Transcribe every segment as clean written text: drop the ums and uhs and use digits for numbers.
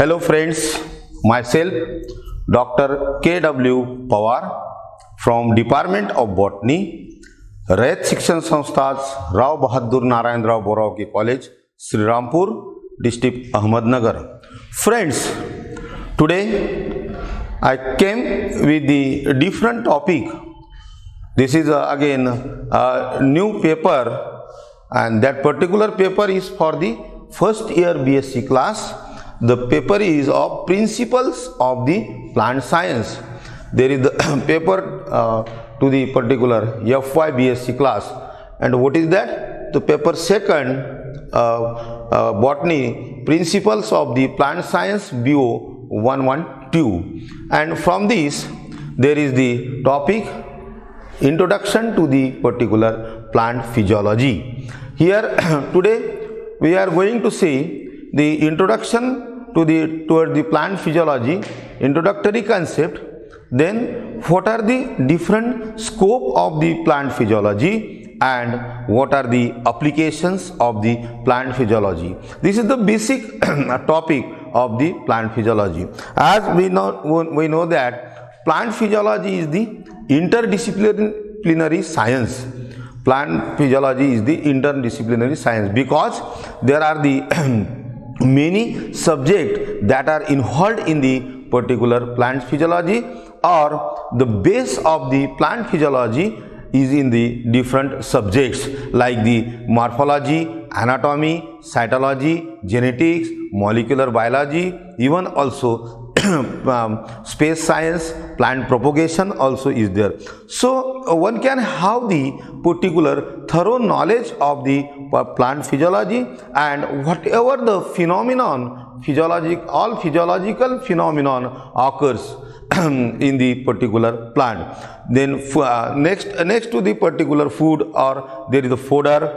Hello friends, myself Dr. K.W. Pawar from Department of Botany, Rayat Shikshan Sanstha's Rao Bahadur Narayanrao Borawake college, Shrirampur district Ahmednagar. Friends, today I came with the different topic. This is again a new paper, and that particular paper is for the first year BSc class. The paper is of Principles of the Plant Science. There is the paper to the particular FY BSc class, and what is that? The paper second, Botany, Principles of the Plant Science, BO 112. And from this there is the topic Introduction to the particular plant physiology. Here today we are going to see the introduction toward the plant physiology, introductory concept. Then what are the different scope of the plant physiology and what are the applications of the plant physiology. This is the basic topic of the plant physiology. As we know that plant physiology is the interdisciplinary science. Plant physiology is the interdisciplinary science because there are the many subjects that are involved in the particular plant physiology, or the base of the plant physiology is in the different subjects like the morphology, anatomy, cytology, genetics, molecular biology, even also space science, plant propagation also is there. So one can have the particular thorough knowledge of the plant physiology, and whatever the phenomenon, all physiological phenomenon occurs in the particular plant. Then next to the particular food, or there is a fodder,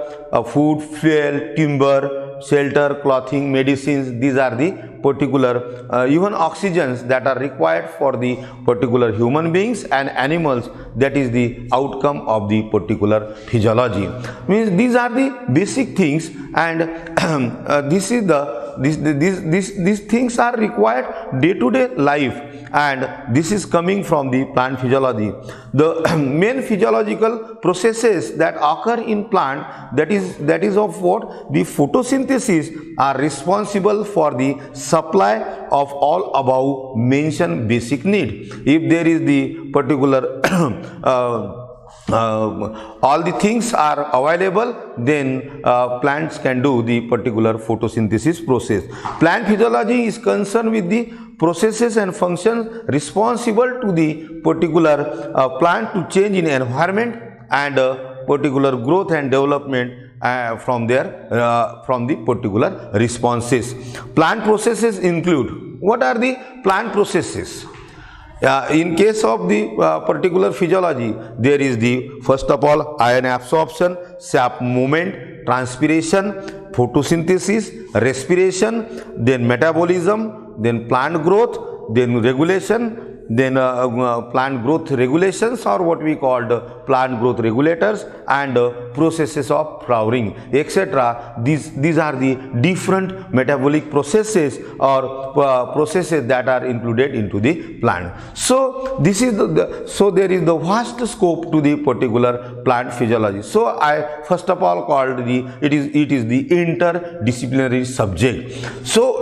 food, fuel, timber, shelter, clothing, medicines. These are the particular even oxygens that are required for the particular human beings and animals. That is the outcome of the particular physiology. Means these are the basic things, and these things are required day to day life, and this is coming from the plant physiology. The main physiological processes that occur in plant, that is of what? The photosynthesis are responsible for the supply of all above mentioned basic need. If there is the particular all the things are available, then plants can do the particular photosynthesis process. Plant physiology is concerned with the processes and functions responsible to the particular plant to change in environment and particular growth and development from the particular responses. Plant processes include, what are the plant processes? In case of the particular physiology, there is the first of all ion absorption, sap movement, transpiration, photosynthesis, respiration, then metabolism, then plant growth, then regulation, then plant growth regulations, or what we called plant growth regulators, and processes of flowering, etc. These are the different metabolic processes or processes that are included into the plant. So this is so there is the vast scope to the particular plant physiology. So I first of all called it is the interdisciplinary subject. So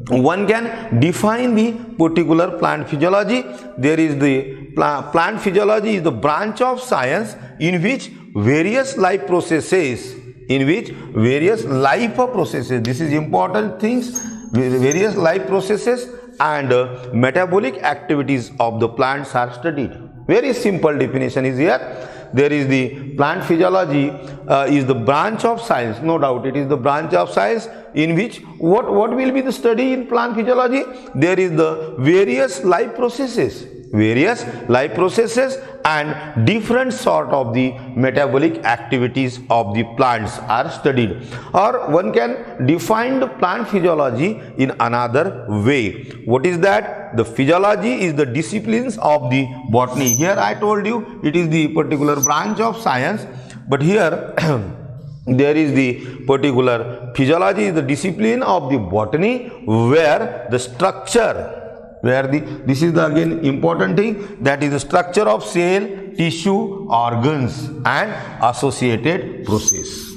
one can define the particular plant physiology. There is the plant physiology is the branch of science in which various life processes, this is important things, various life processes and metabolic activities of the plants are studied. Very simple definition is here. There is the plant physiology is the branch of science, no doubt it is the branch of science in which what will be the study in plant physiology? There is the various life processes and different sort of the metabolic activities of the plants are studied. Or one can define the plant physiology in another way. What is that? The physiology is the disciplines of the botany. Here I told you it is the particular branch of science, but here there is the particular physiology is the discipline of the botany where the structure, this is the again important thing, that is the structure of cell, tissue, organs and associated process.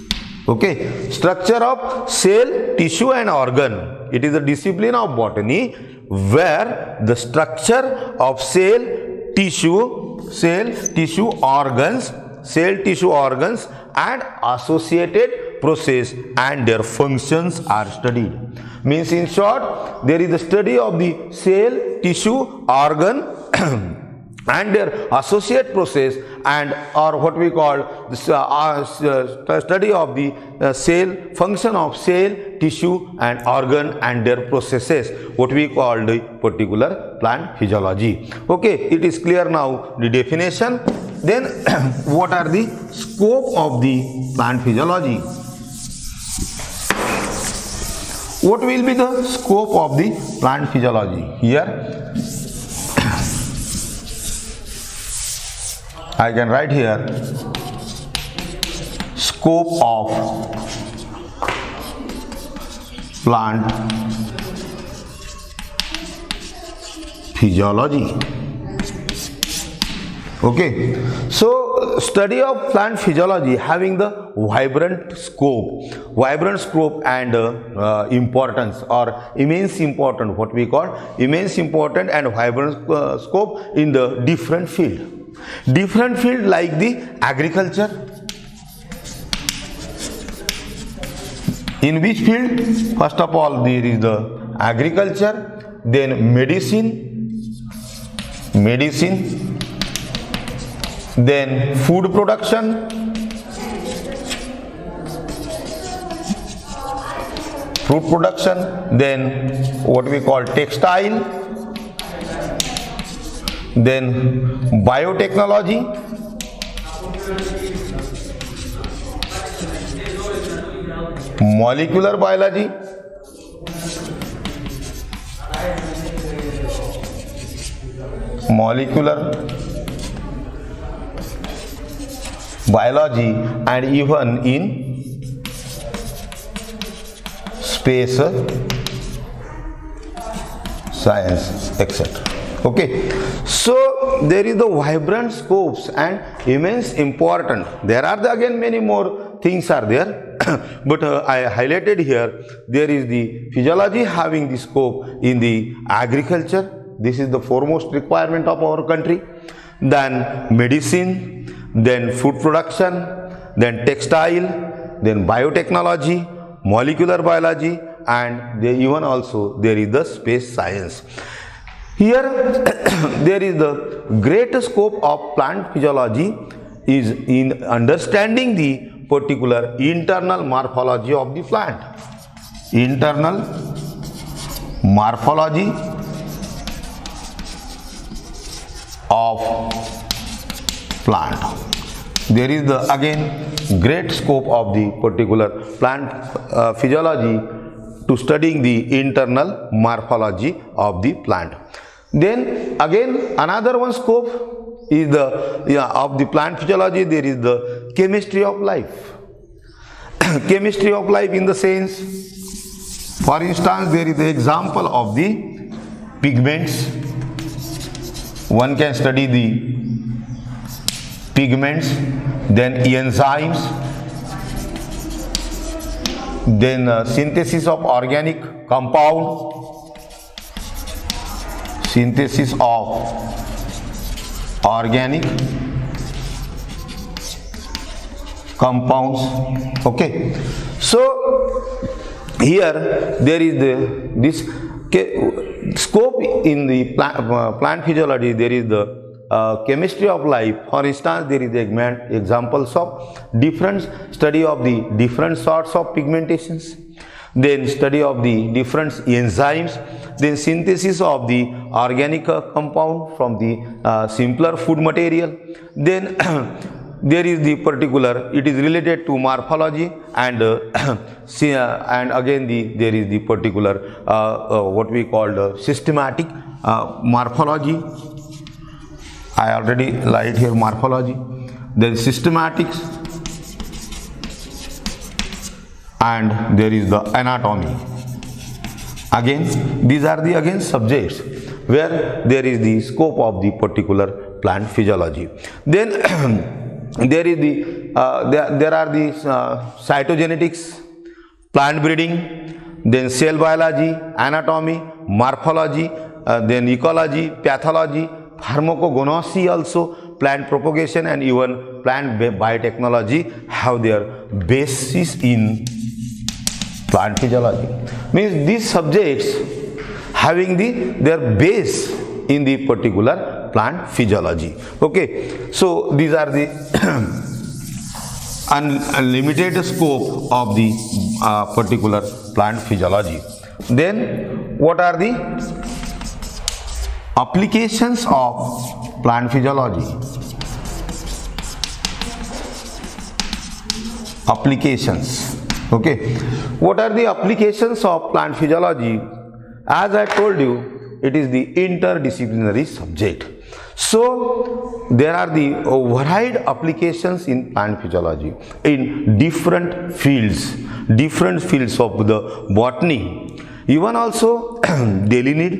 Okay, structure of cell, tissue and organ. It is a discipline of botany where the structure of cell, tissue, organs and associated process and their functions are studied. Means in short, there is the study of the cell, tissue, organ and their associate process, and or what we call study of the cell, function of cell, tissue and organ and their processes, what we call the particular plant physiology. Okay, it is clear now the definition. Then what are the scope of the plant physiology? What will be the scope of the plant physiology? Here I can write here scope of plant physiology. Okay, so study of plant physiology having the vibrant scope and importance or immense important, what we call immense important and vibrant scope in the different field like the agriculture. In which field? First of all, there is the agriculture, then medicine, then food production, fruit production, then what we call textile, then biotechnology, molecular biology, and even in space science, etc. Okay, so there is the vibrant scopes and immense important. There are again many more things are there, but I highlighted here. There is the physiology having the scope in the agriculture. This is the foremost requirement of our country. Then medicine, then food production, then textile, then biotechnology, molecular biology, and even also there is the space science. Here there is the great scope of plant physiology is in understanding the particular internal morphology of the plant. Internal morphology of plant. There is the again great scope of the particular plant physiology to studying the internal morphology of the plant. Then again another one scope is the of the plant physiology. There is the chemistry of life. Chemistry of life in the sense, for instance, there is the example of the pigments. One can study the pigments, then enzymes, then synthesis of organic compound, Okay, so here there is this scope in the plant physiology. There is the chemistry of life. For instance, there is the examples of different study of the different sorts of pigmentations, then study of the different enzymes, then synthesis of the organic compound from the simpler food material. Then there is the particular, it is related to morphology, and and again there is the particular what we call systematic morphology. I already write here morphology. There is systematics and there is the anatomy. Again, these are the subjects where there is the scope of the particular plant physiology. Then there is the there are the cytogenetics, plant breeding, then cell biology, anatomy, morphology, then ecology, pathology, pharmacognosy also, plant propagation, and even plant biotechnology have their basis in plant physiology. Means these subjects having their base in the particular plant physiology. Okay, so these are the unlimited scope of the particular plant physiology. Then what are the applications of plant physiology? Applications. Okay, what are the applications of plant physiology? As I told you, it is the interdisciplinary subject. So there are the varied applications in plant physiology in different fields of the botany, even also daily need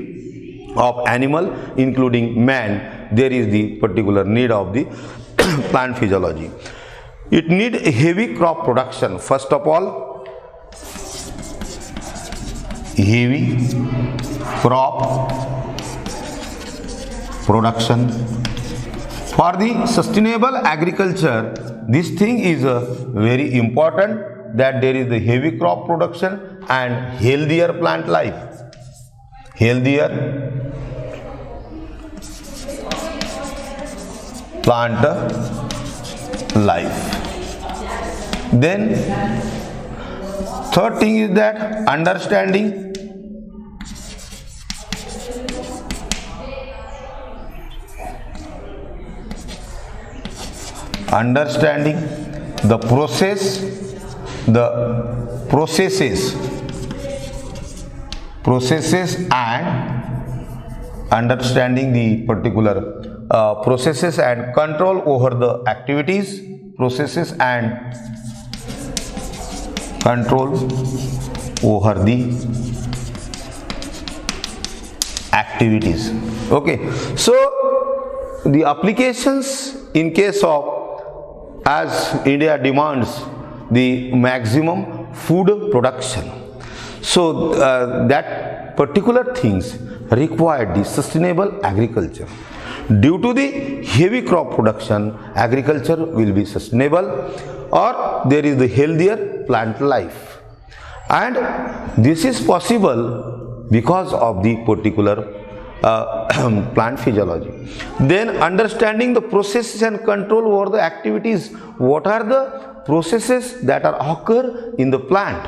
of animal including man. There is the particular need of the plant physiology. It need heavy crop production. First of all, heavy crop production. For the sustainable agriculture, this thing is very important, that there is the heavy crop production and healthier plant life. Healthier plant life. Then third thing is that understanding the processes and understanding the particular processes and control over the activities, processes and control over the activities. Okay, so the applications in case of, as India demands the maximum food production, so that particular things require the sustainable agriculture. Due to the heavy crop production, agriculture will be sustainable, or there is the healthier plant life, and this is possible because of the particular plant physiology. Then understanding the processes and control over the activities. What are the processes that are occur in the plant?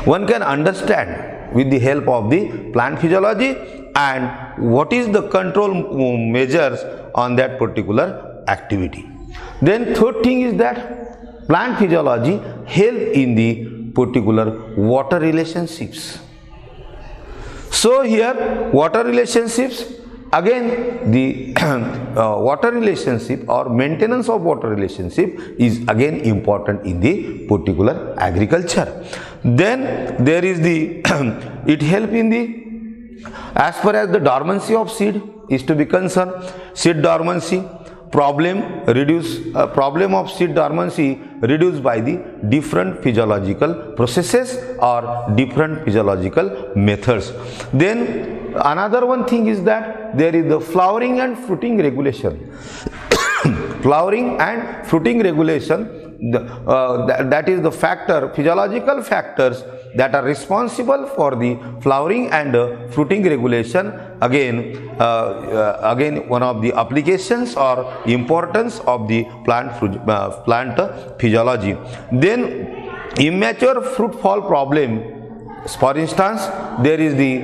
One can understand with the help of the plant physiology, and what is the control measures on that particular activity. Then third thing is that plant physiology help in the particular water relationships. So here water relationships, again the water relationship or maintenance of water relationship is again important in the particular agriculture. Then there is the it help in the, as far as the dormancy of seed is to be concerned, seed dormancy problem of seed dormancy reduced by the different physiological processes or different physiological methods. Then another one thing is that there is the flowering and fruiting regulation. Flowering and fruiting regulation, that is the factor, physiological factors that are responsible for the flowering and fruiting regulation. Again one of the applications or importance of the plant physiology. Then immature fruit fall problem. For instance, there is the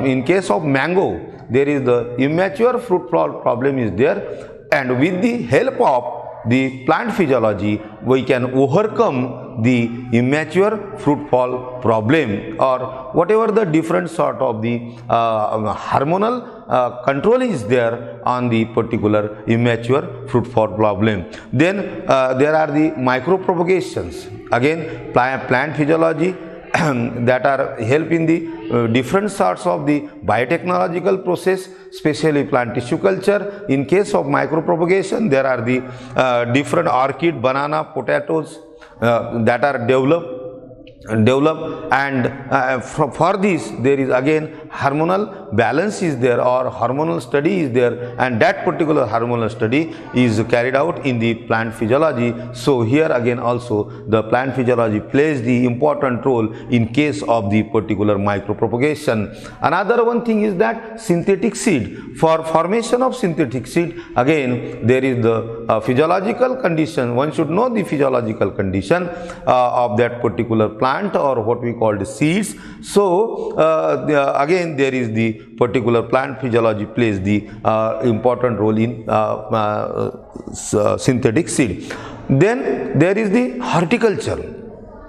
in case of mango, there is the immature fruit fall problem is there, and with the help of the plant physiology, we can overcome the immature fruit fall problem, or whatever the different sort of the hormonal control is there on the particular immature fruit fall problem. Then there are the micropropagations. Again, plant physiology that are help in the different sorts of the biotechnological process, especially plant tissue culture. In case of micropropagation, there are the different orchid, banana, potatoes that are developed, and for this there is again hormonal balance is there, or hormonal study is there, and that particular hormonal study is carried out in the plant physiology. So here again also the plant physiology plays the important role in case of the particular micropropagation. Another one thing is that synthetic seed. For formation of synthetic seed, again there is the physiological condition. One should know the physiological condition of that particular plant, or what we call the seeds. So again there is the particular plant physiology plays the important role in synthetic seed. Then there is the horticulture.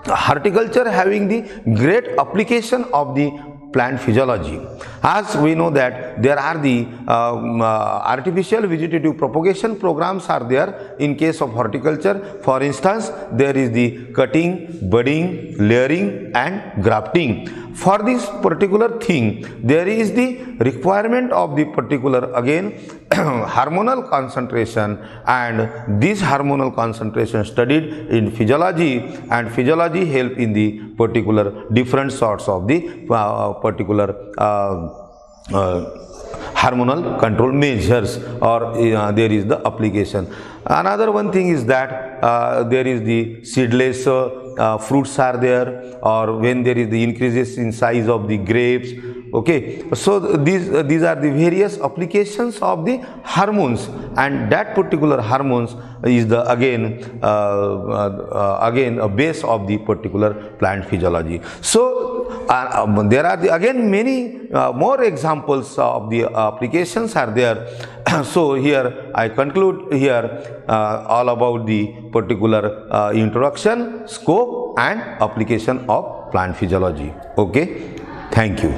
Horticulture having the great application of the plant physiology. As we know that there are the artificial vegetative propagation programs are there in case of horticulture. For instance, there is the cutting, budding, layering and grafting. For this particular thing, there is the requirement of the particular again hormonal concentration, and this hormonal concentration studied in physiology, and physiology help in the particular different sorts of the particular hormonal control measures, or there is the application. Another one thing is that there is the seedless fruits are there, or when there is the increases in size of the grapes. Okay, so these are the various applications of the hormones, and that particular hormones is the again a base of the particular plant physiology. So there are the again many more examples of the applications are there. So here I conclude here all about the particular introduction, scope and application of plant physiology. Okay, thank you.